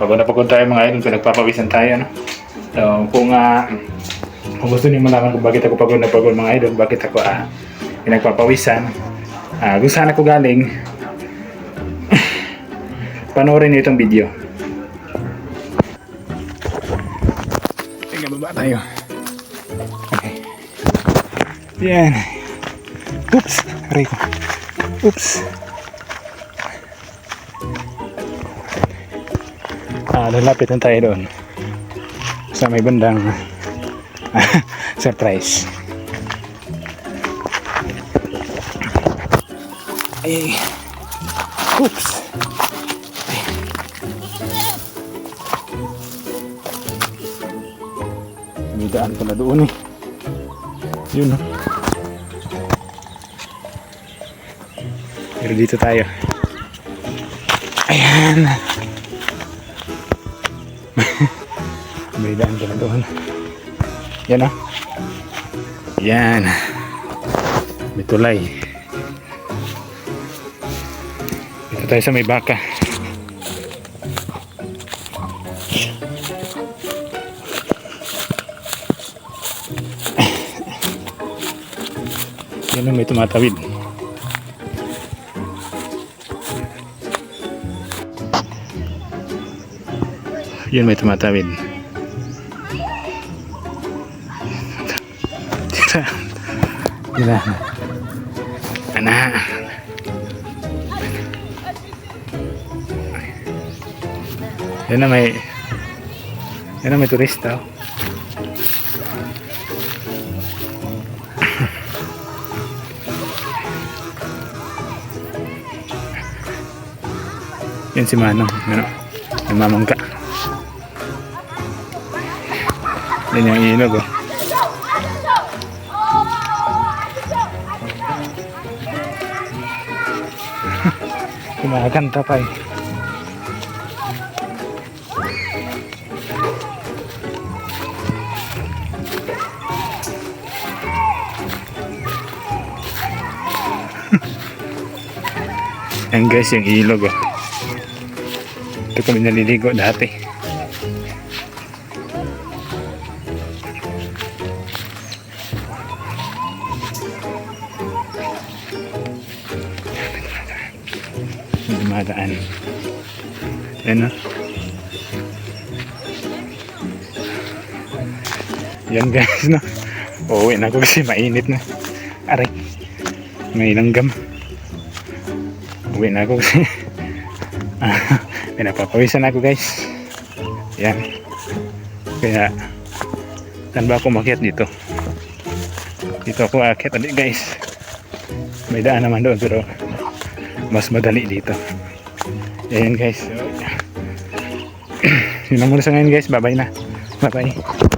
Pagod na pagod tayo mga idol, nagpapawisan tayo, no? So, kung gusto niyo malaman kung bakit ako pagod na pagod mga idol, bakit ako nagpapawisan, kung saan ako galing, panoorin niyo itong video. Tingnan baba tayo. Okay. Yan. Oops! Aray ko. Oops! Lalapit na tayo doon sa may bandang surprise. Ay. Oops. Ay. May daan pala doon eh. Yun, no? Pero dito tayo. Ayan. May daan pala doon. Yan, no? Yan. May tulay. Dito tayo sa may baka. Yan ang may tumatawid. Yan may tumatawid. Tira. Anak. Yan na may turista. Yan si Manong. Ano? Namamangka. Yan yung ilog, oh. Kumakanta pa eh. Yan guys, yung ilog, oh. Ito kami naliligo dati. Dumadaan. Yan, no? Yan guys, no? Uuwi na ako kasi mainit na. Aray, may langgam. Uwi na ako kasi pinapapawisan ako guys. Yan. Kaya saan ba ako makiat dito? Dito ako akiat ulit guys. May daan naman doon pero mas madali dito. Ayan guys. So, yun lang muna sa ngayon guys. Bye bye na. Bye bye.